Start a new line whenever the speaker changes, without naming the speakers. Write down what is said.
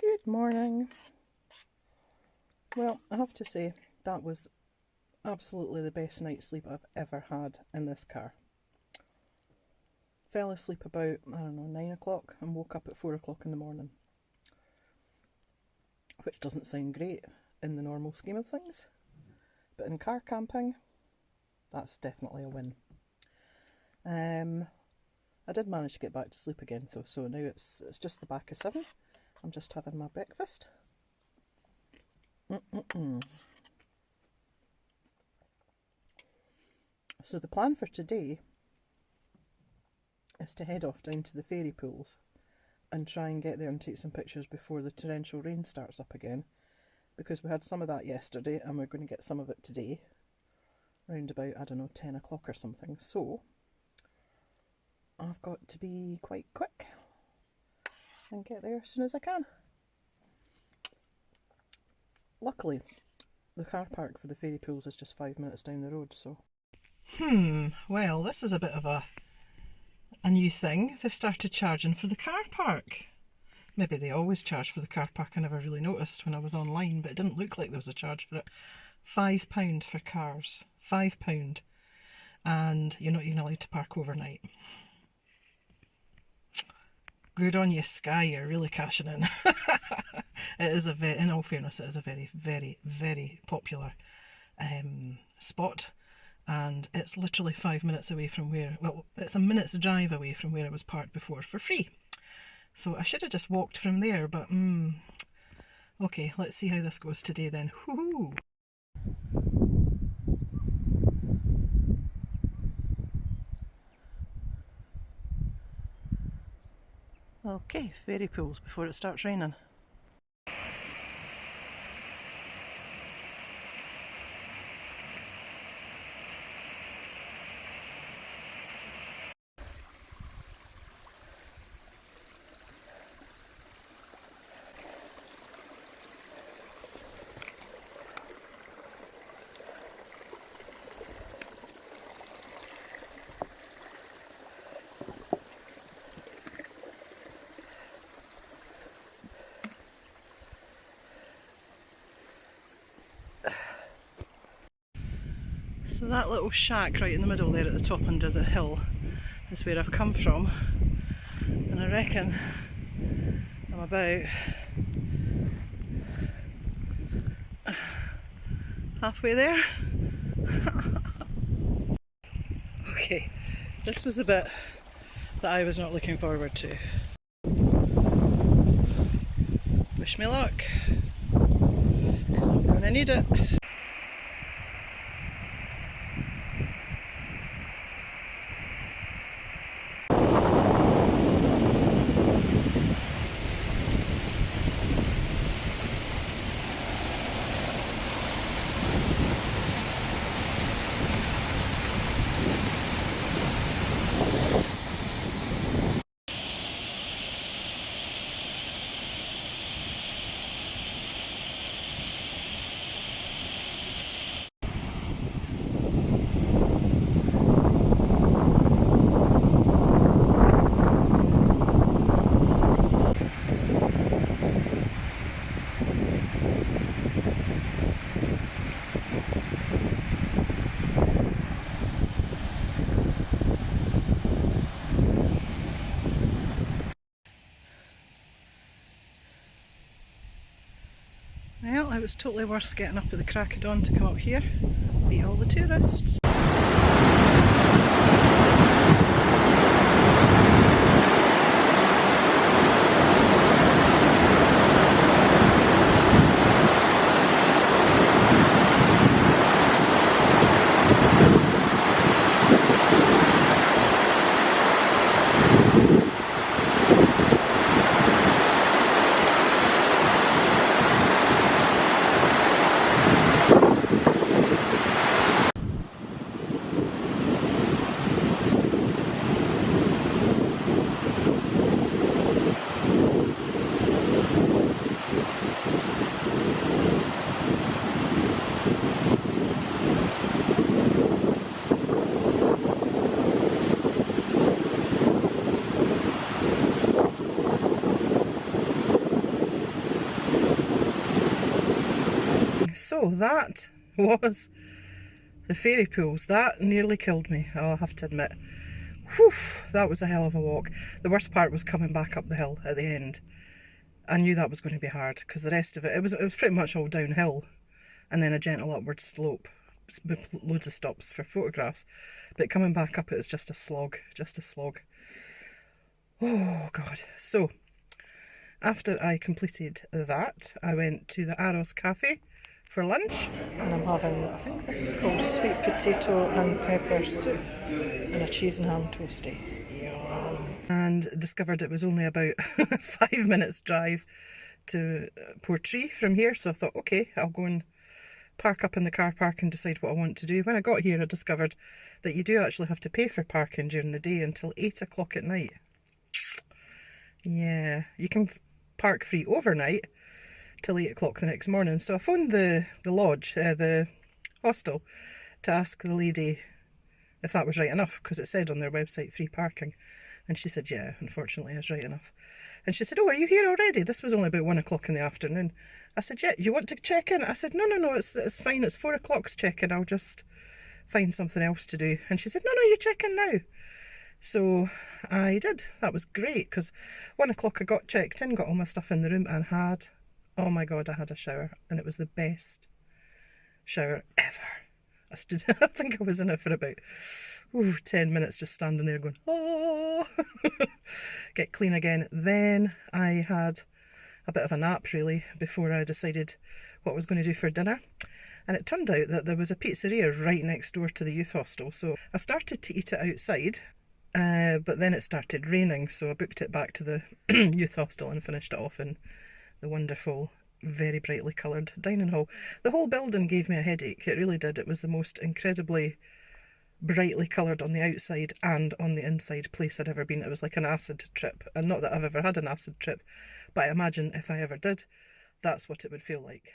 Good morning. Well, I have to say that was absolutely the best night's sleep I've ever had in this car. Fell asleep about, 9 o'clock and woke up at 4 o'clock in the morning. Which doesn't sound great in the normal scheme of things. But in car camping, that's definitely a win. I did manage to get back to sleep again, so now it's just the back of 7. I'm just having my breakfast. So the plan for today is to head off down to the fairy pools and try and get there and take some pictures before the torrential rain starts up again, because we had some of that yesterday and we're going to get some of it today round about, 10 o'clock or something. So I've got to be quite quick and get there as soon as I can. Luckily, the car park for the fairy pools is just 5 minutes down the road, so... Well, this is a bit of a new thing. They've started charging for the car park. Maybe they always charge for the car park. I never really noticed when I was online, but it didn't look like there was a charge for it. £5 for cars. £5. And you're not even allowed to park overnight. Good on you, Skye, you're really cashing in. It is in all fairness, it is a very, very, very popular spot. And it's literally 5 minutes away from it's a minute's drive away from where I was parked before for free. So I should have just walked from there, but okay, let's see how this goes today then. Woohoo! Okay, fairy pools before it starts raining. So that little shack right in the middle there at the top under the hill is where I've come from, and I reckon I'm about halfway there. Okay, this was the bit that I was not looking forward to. Wish me luck, because I'm going to need it. Well, it was totally worth getting up at the crack of dawn to come up here, beat all the tourists. So that was the fairy pools. That nearly killed me, I'll have to admit. Whew, that was a hell of a walk. The worst part was coming back up the hill at the end. I knew that was going to be hard because the rest of it was pretty much all downhill and then a gentle upward slope with loads of stops for photographs. But coming back up, it was just a slog, just a slog. Oh God. So after I completed that, I went to the Arrows Cafe for lunch. And I'm having, I think this is called sweet potato and pepper soup and a cheese and ham toastie. Yum. And discovered it was only about 5 minutes drive to Portree from here. So I thought, okay, I'll go and park up in the car park and decide what I want to do. When I got here, I discovered that you do actually have to pay for parking during the day until 8 o'clock at night. Yeah, you can park free overnight till 8 o'clock the next morning. So I phoned the lodge, the hostel, to ask the lady if that was right enough, because it said on their website free parking. And she said, yeah, unfortunately it's right enough. And she said, oh, are you here already? This was only about 1 o'clock in the afternoon. I said, yeah, you want to check in? I said, no, it's fine, it's 4 o'clock's check-in, I'll just find something else to do. And she said, no, you check in now. So I did. That was great, because 1 o'clock I got checked in, got all my stuff in the room, and had, oh my God, I had a shower, and it was the best shower ever. I stood, I think I was in it for about 10 minutes, just standing there going, oh, get clean again. Then I had a bit of a nap, really, before I decided what I was going to do for dinner. And it turned out that there was a pizzeria right next door to the youth hostel. So I started to eat it outside, but then it started raining. So I booked it back to the youth hostel and finished it off in the wonderful, very brightly coloured dining hall. The whole building gave me a headache. It really did. It was the most incredibly brightly coloured on the outside and on the inside place I'd ever been. It was like an acid trip. And not that I've ever had an acid trip, but I imagine if I ever did, that's what it would feel like.